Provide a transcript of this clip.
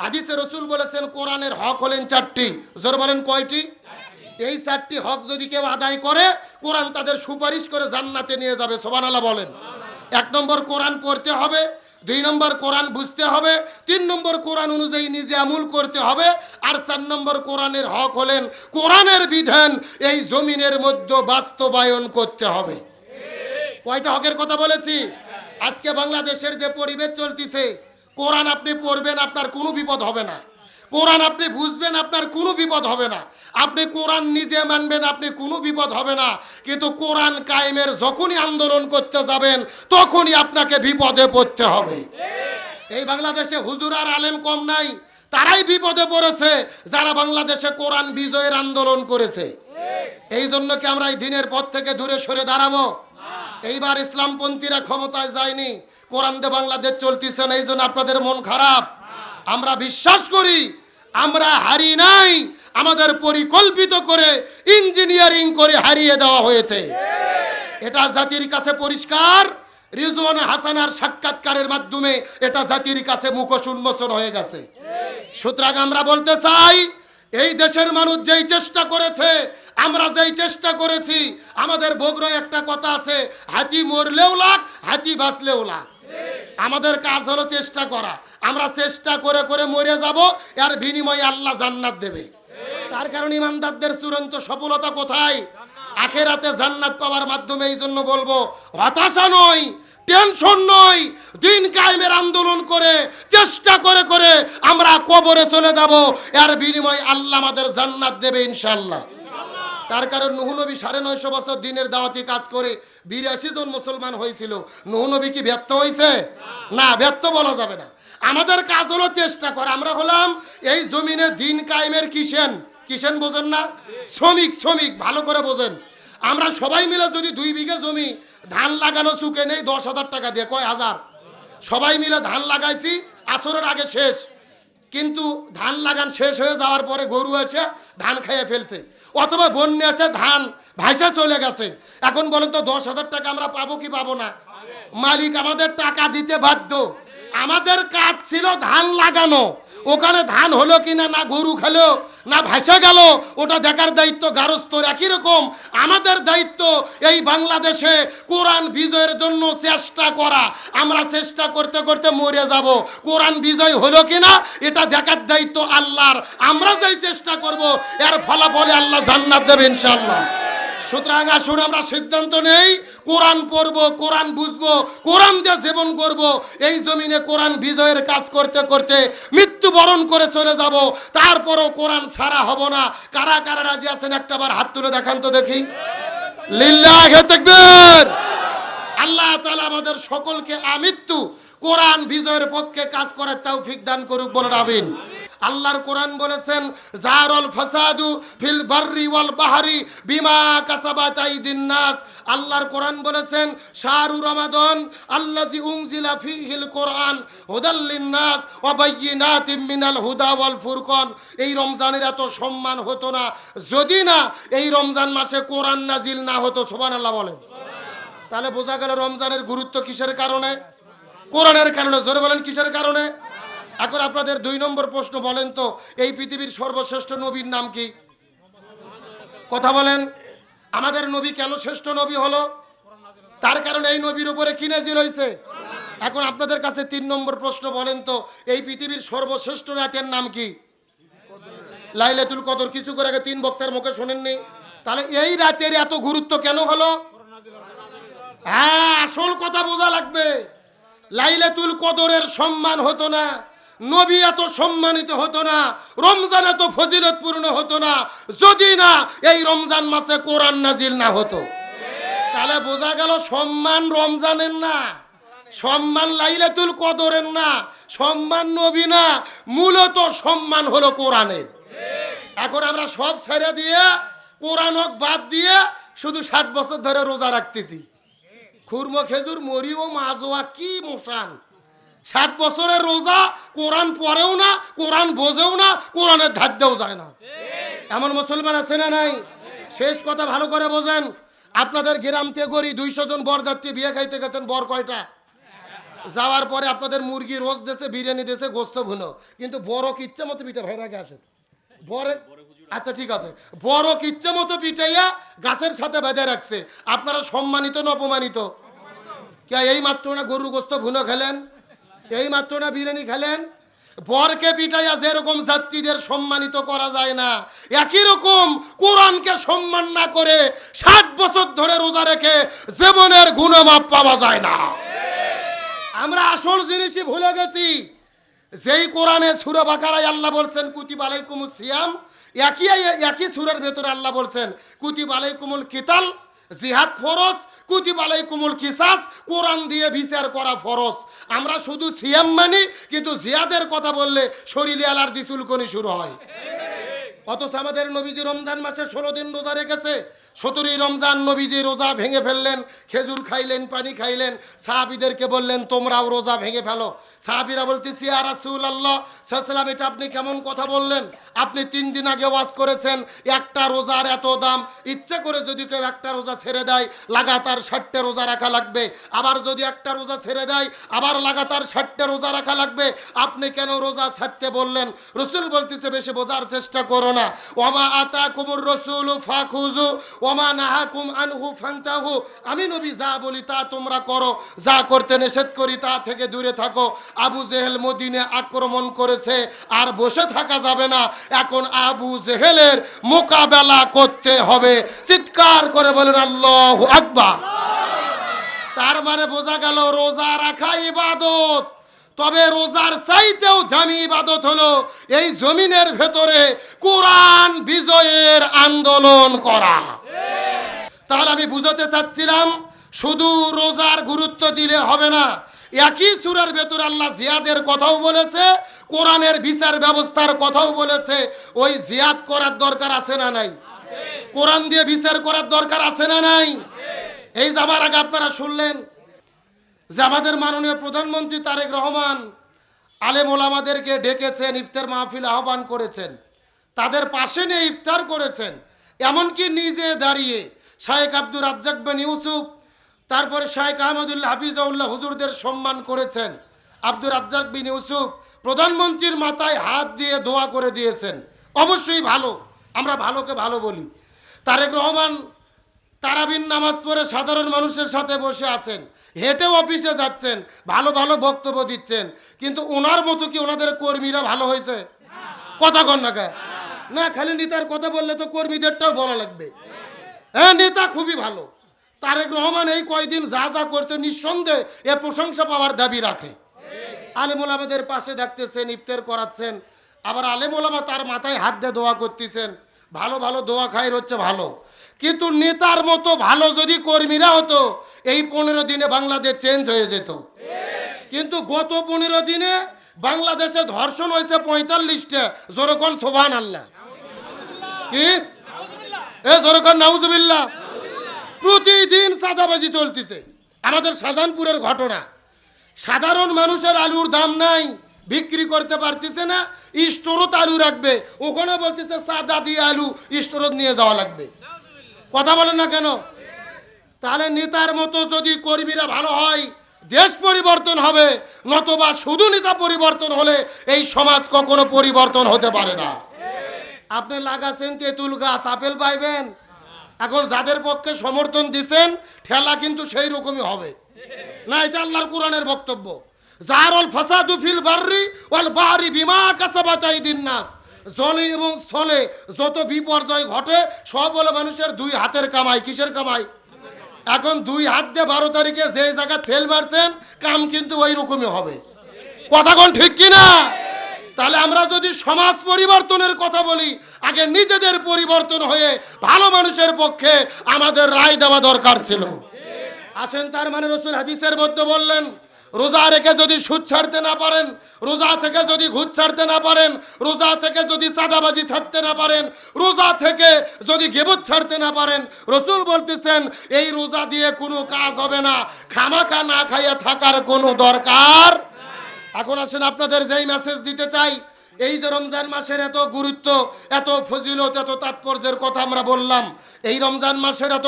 হাদিসে রাসূল বলেছেন কোরআনের হক হলেন 4টি। জোর বলেন কয়টি? এই 4টি হক যদি কেউ আদায় করে কোরআন তাদের সুপারিশ করে জান্নাতে নিয়ে যাবে। সুবহানাল্লাহ বলেন। 1 নম্বর কোরআন পড়তে হবে, 2 নম্বর কোরআন বুঝতে হবে, 3 নম্বর কোরআন অনুযায়ী নিজে আমল করতে হবে, আর 4 নম্বর কোরআনের হক হলেন কোরআনের বিধান এই জমিনের মধ্যে বাস্তবায়ন করতে হবে। কয়টা হকের কথা বলেছি? আজকে বাংলাদেশের যে পরিবেশ চলতেছে, কোরআন আপনি পড়বেন আপনার কোনো বিপদ হবে না, কোরআন আপনি বুঝবেন আপনার কোনো বিপদ হবে না, আপনি কোরআন নিজে মানবেন আপনি কোনো বিপদ হবে না, কিন্তু কোরআন কায়েমের যখনই আন্দোলন করতে যাবেন তখনই আপনাকে বিপদে পড়তে হবে। এই বাংলাদেশে হুজুর আর আলেম কম নাই, তারাই বিপদে পড়েছে যারা বাংলাদেশে কোরআন বিজয়ের আন্দোলন করেছে। এই জন্য কি আমরা এই দিনের পথ থেকে দূরে সরে দাঁড়াবো? এইবার ইসলামপন্থীরা ক্ষমতায় যায়নি, কোরআন দিয়ে বাংলাদেশ চলতেছে না, এই জন্য আপনাদের মন খারাপ। আমরা বিশ্বাস করি আমরা হারি নাই, আমাদের পরিকল্পিত করে ইঞ্জিনিয়ারিং করে হারিয়ে দেওয়া হয়েছে। এটা জাতির কাছে পরিষ্কার। রিজওয়ানা হাসানার সাক্ষাৎকারের মাধ্যমে এটা জাতির কাছে মুখোশ উন্মোচন হয়ে গেছে। সুতরাং আমরা বলতে চাই এই দেশের মানুষ যেই চেষ্টা করেছে, আমরা যেই চেষ্টা করেছি, আমাদের বগুড়ায় একটা কথা আছে, হাতি মরলেও লাখ হাতি বাঁচলেও লাখ। আমাদের কাজ হলো চেষ্টা করা, আমরা চেষ্টা করে করে মরে যাব, এর বিনিময়ে আল্লাহ জান্নাত দেবে। তার কারণ ইমানদারদের চূড়ান্ত সফলতা কোথায়? আখিরাতে জান্নাত পাওয়ার মাধ্যমে। এই জন্য বলবো হতাশা নয়, টেনশন নয়, দিন কায়েমের আন্দোলন করে চেষ্টা করে করে আমরা কবরে চলে যাব, এর বিনিময়ে আল্লাহ আমাদের জান্নাত দেবে ইনশাআল্লাহ। তার কারণ নূহ নবী 950 বছর দিনের দাওয়াতি কাজ করে 82 জন মুসলমান হয়েছিল। নূহ নবী কি ব্যর্থ হয়েছে? না, ব্যর্থ বলা যাবে না। আমাদের কাজ হলো চেষ্টা করা। আমরা হলাম এই জমিনে দিন কায়েমের কিষেন। কিষেন বোঝেন না? শ্রমিক। শ্রমিক ভালো করে বোঝেন। আমরা সবাই মিলে যদি 2 বিঘা জমি ধান লাগানো চুকে নেই 10,000 টাকা দিয়ে, কয় হাজার? সবাই মিলে ধান লাগাইছি, আসরের আগে শেষ, কিন্তু ধান লাগান শেষ হয়ে যাওয়ার পরে গরু এসে ধান খেয়ে ফেলছে, অথবা বন্যা এসে ধান ভাইসা চলে গেছে। এখন বলেন তো 10,000 টাকা আমরা পাবো কি পাবো না? মালিক আমাদের টাকা দিতে বাধ্য। আমাদের কাজ ছিল ধান লাগানো, ওখানে ধান হলো কিনা, না গরু খেলো না ভাসে গেল, ওটা দেখার দায়িত্ব গারস্থর। একই রকম আমাদের দায়িত্ব এই বাংলাদেশে কোরআন বিজয়ের জন্য চেষ্টা করা। আমরা চেষ্টা করতে করতে মরে যাব, কোরআন বিজয় হলো কিনা এটা দেখার দায়িত্ব আল্লাহর। আমরা যেই চেষ্টা করব এর ফলাফলে আল্লাহ জান্নাত দেবে ইনশাআল্লাহ। সুতরাং আসুন আমরা সিদ্ধান্ত নেই, কোরআন পড়বো, কোরআন বুঝবো, কোরআন দিয়ে জীবন করব। এই জমিনে কোরআন বিজয়ের কাজ করতে করতে মৃত্যুবরণ করে চলে যাব, তারপরও কোরআন ছাড়া হব না। কারা কারা রাজি আছেন একটাবার হাত তুলে দেখান তো দেখি। লিল্লাহি তাকবীর। আল্লাহ তাআলা আমাদের সকলকে আমৃত্যু কোরআন বিজয়ের পক্ষে কাজ করার তৌফিক দান করুক, বলেন আমিন। আল্লাহর কোরআন বলেছেন জারুল ফাসাদু ফিল বাররি ওয়াল বাহরি বিমা কাসাবাত আইদিন নাস। আল্লাহর কোরআন বলেছেন শাহরু রমাদান আল্লাযী উনজিলা ফীহিল কোরআন হুদাল লিন-নাস ওয়া বাইয়িনাতিম মিনাল হুদা ওয়াল ফুরকান। এই রমজানের এত সম্মান হতো না যদি না এই রমজান মাসে কোরআন নাজিল না হতো। সুবহানাল্লাহ বলেন। তাহলে বোঝা গেল রমজানের গুরুত্ব কিসের কারণে? কোরআনের কারণে। জোরে বলেন কিসের কারণে? এখন আপনাদের 2 নম্বর প্রশ্ন, বলেন তো এই পৃথিবীর সর্বশ্রেষ্ঠ নবীর নাম কি? কথা বলেন। আমাদের নবী কেন শ্রেষ্ঠ নবী হলো? তার কারণে এই নবীর উপরে কি নাজিল হয়েছে? এখন আপনাদের কাছে 3 নম্বর প্রশ্ন, বলেন তো এই পৃথিবীর সর্বশ্রেষ্ঠ রাতের নাম কি? লাইলাতুল কদর। কিছু করে আগে 3 বক্তার মুখে শোনেননি? তাহলে এই রাতের এত গুরুত্ব কেন হলো? হ্যাঁ, আসল কথা বোঝা লাগবে। লাইলাতুল কদরের সম্মান হতো না, নবী এত সম্মানিত হতো না, রমজান এত ফজিলতপূর্ণ হতো না যদি না এই রমজান মাসে কোরআন নাজিল না হতো। তাহলে বোঝা গেল সম্মান রমজানের না, সম্মান লাইলাতুল কদরের না, সম্মান নবী না, মূলত সম্মান হলো কোরআনের। এখন আমরা সব ছেড়ে দিয়ে কোরআনক বাদ দিয়ে শুধু 60 বছর ধরে রোজা রাখতেছি। খুরমো খেজুর মরি ও মাজোয়া কি মোশান। 60 বছরের রোজা, কোরআন পড়েও না, কোরআন বোঝেও না, কোরআনের ধাদ্যেও যায় না। এমন মুসলমান আছে না নাই? শেষ কথা ভালো করে বোঝেন। আপনাদের গ্রাম থেকে গড়ি 200 জন বরযাত্রী বিয়ে খাইতে গেছেন, বর কয়টা? যাওয়ার পরে আপনাদের মুরগি রোজ দেশে, বিরিয়ানি দেশে, গোস্ত ভুনো, কিন্তু বড় ইচ্ছা মতো পিঠা ভাইয়ের আগে আসেন বড়। আচ্ছা ঠিক আছে, বড় ইচ্ছা মতো পিঠাইয়া গাছের সাথে বেঁধে রাখছে। আপনারা সম্মানিত না অপমানিত? কে এই মাত্র না গরু গোস্ত ভুনো খেলেন, এই মাত্র না বিরিয়ানি খেলেন? বরকে পিটাইয়া যেরকম যাত্রীদের সম্মানিত করা যায় না, একই রকম কোরআনকে সম্মান না করে 60 বছর ধরে রোজা রেখে জীবনের গুণমাপ পাওয়া যায় না। আমরা আসল জিনিসই ভুলে গেছি। যেই কোরআনে সূরা বাকারায় আল্লাহ বলছেন কুতিবা আলাইকুমুস সিয়াম, একই সূরার ভেতরে আল্লাহ বলছেন কুতিবা আলাইকুমুল কিতাল, জিহাদ ফরজ, কুতিবা আলাইকুমুল কিসাস, কোরআন দিয়ে বিচার করা ফরজ। আমরা শুধু সিয়াম মানি, কিন্তু জিহাদের কথা বললে শরীরে অ্যালার্জি চুলকনি শুরু হয়। অথচ আমাদের নবীজি রমজান মাসে 16 দিন রোজা রেখেছে। 17ই রমজান নবীজি রোজা ভেঙে ফেললেন, খেজুর খাইলেন, পানি খাইলেন, সাহাবীদেরকে বললেন তোমরাও রোজা ভেঙে ফেলো। সাহাবীরা বলতেছি ইয়া রাসূলুল্লাহ সাল্লাল্লাহু, এটা আপনি কেমন কথা বললেন? আপনি 3 দিন আগে ওয়াজ করেছেন একটা রোজার এত দাম, ইচ্ছে করে যদি কেউ একটা রোজা ছেড়ে দেয় লাগাতার 60টা রোজা রাখা লাগবে, আবার যদি একটা রোজা ছেড়ে দেয় আবার লাগাতার 60টা রোজা রাখা লাগবে, আপনি কেন রোজা ছাড়তে বললেন? রাসূল বলতেছে বেশি বোঝার চেষ্টা করো না। ওয়ামা আতাকুমুর রাসূলু ফাখুযু ওয়ামা নাহাকুম আনহু ফান্তাহু, আমি নবী যা বলি তা তোমরা করো, যা করতে নিষেধ করি তা থেকে দূরে থাকো। আবু জেহেল মদিনে আক্রমণ করেছে, আর বসে থাকা যাবে না, এখন আবু জেহেলের মোকাবেলা করতে হবে। চিৎকার করে বলেন আল্লাহু আকবার। তার মানে বোঝা গেল রোজা রাখা ইবাদত, তবে রোজার চাইতেও দামি ইবাদত হলো এই জমিনের ভেতরে কোরআন বিজয়ের আন্দোলন করা। তাহলে আমি বুঝাতে চাচ্ছিলাম শুধু রোজার গুরুত্ব দিলে হবে না, একই সূরার ভেতরে আল্লাহ জিহাদের কথাও বলেছে, কোরআনের বিচার ব্যবস্থার কথাও বলেছে। ওই জিহাদ করার দরকার আছে না নাই? কোরআন দিয়ে বিচার করার দরকার আছে না নাই? এই যাবার আগে আপনারা শুনলেন যে আমাদের মাননীয় প্রধানমন্ত্রী তারেক রহমান আলেম ওলামাদেরকে ডেকেছেন, ইফতার মাহফিল আহ্বান করেছেন, তাদের পাশে নিয়ে ইফতার করেছেন, এমনকি নিজে দাঁড়িয়ে শায়েখ আব্দুর রাজ্জাক বিন ইউসুফ, তারপরে শায়েখ আহমদুল্লাহ হাফিজাউল্লাহ হুজুরদের সম্মান করেছেন। আব্দুর রাজ্জাক বিন ইউসুফ প্রধানমন্ত্রীর মাথায় হাত দিয়ে দোয়া করে দিয়েছেন। অবশ্যই ভালো, আমরা ভালোকে ভালো বলি। তারেক রহমান তারাবির নামাজ পড়ে সাধারণ মানুষের সাথে বসে আছেন, হেঁটেও অফিসে যাচ্ছেন, ভালো ভালো বক্তব্য দিচ্ছেন, কিন্তু ওনার মতো কি ওনাদের কর্মীরা ভালো হয়েছে? কথা কন না কে? না, খালি নেতার কথা বললে তো কর্মীদেরটাও বলা লাগবে। হ্যাঁ, নেতা খুবই ভালো। তারেক রহমান এই কয়দিন যা যা করছে নিঃসন্দেহে এ প্রশংসা পাওয়ার দাবি রাখে। আলেম ওলামাদের পাশে দেখতেছেন, ইফতার করাচ্ছেন, আবার আলেম ওলামা তার মাথায় হাত দিয়ে দোয়া করতেছেন। ভালো ভালো দোয়া খাই হচ্ছে ভালো, কিন্তু নেতার মতো ভালো যদি কর্মীরা হতো এই 15 দিনে বাংলাদেশ চেঞ্জ হয়ে যেত। কিন্তু গত 15 দিনে বাংলাদেশে ধর্ষণ হয়েছে 45টা। জোরকন সুবহানাল্লাহ, কি এ জোরকন নাউজুবিল্লাহ। প্রতিদিন চাঁদাবাজি চলতেছে। আমাদের শাহজাহানপুরের ঘটনা, সাধারণ মানুষের আলুর দাম নাই, বিক্রি করতে পারতেছে না, স্টোরত আলু রাখবে, ওখানে বলতেছে সাদা দিয়ে আলু স্টোরত নিয়ে যাওয়া লাগবে। কথা বলেন না কেন? তাহলে নেতার মতো যদি কর্মীরা ভালো হয় দেশ পরিবর্তন হবে, নতুবা শুধু নেতা পরিবর্তন হলে এই সমাজ কখনো পরিবর্তন হতে পারে না। আপনি লাগাছেন তেঁতুল গাছ, আপেল পাইবেন। এখন যাদের পক্ষে সমর্থন দিচ্ছেন ঠেলা কিন্তু সেই রকমই হবে না। এটা আল্লাহর কোরআনের বক্তব্য। জাহারুল ফাসাদু ফিল বাররি ওয়াল বাহরি বিমা কাসাবাত আইদিন নাস, জলে এবং স্থলে যত বিপর্যয় ঘটে সব হলো মানুষের দুই হাতের কামাই। কিসের কামাই? এখন 2 হাত দিয়ে 12 তারিখে যে জায়গা ছেল মারছেন কাম কিন্তু ওই রকমই হবে। কথা কোন ঠিক কিনা? তাহলে আমরা যদি সমাজ পরিবর্তনের কথা বলি, আগে নিজেদের পরিবর্তন হয়ে ভালো মানুষের পক্ষে আমাদের রায় দেওয়া দরকার ছিল। আসেন, তার মানে রাসূল হাদিসের মধ্যে বললেন রোজা রেখে যদি সুদ ছাড়তে না পারেন, রোজা থেকে যদি ঘুষ ছাড়তে না পারেন, রোজা থেকে যদি চাঁদাবাজি ছাড়তে না পারেন, রোজা থেকে যদি গীবত ছাড়তে না পারেন, রাসূল বলতেছেন এই রোজা দিয়ে কোনো কাজ হবে না, খামাখা না খাইয়া থাকার কোনো দরকার। এখন আসেন আপনাদের যেই মেসেজ দিতে চাই, এই যে রমজান মাসের এত গুরুত্ব, এত ফজিলত, এত তাৎপর্যের কথা আমরা বললাম, এই রমজান মাসের এত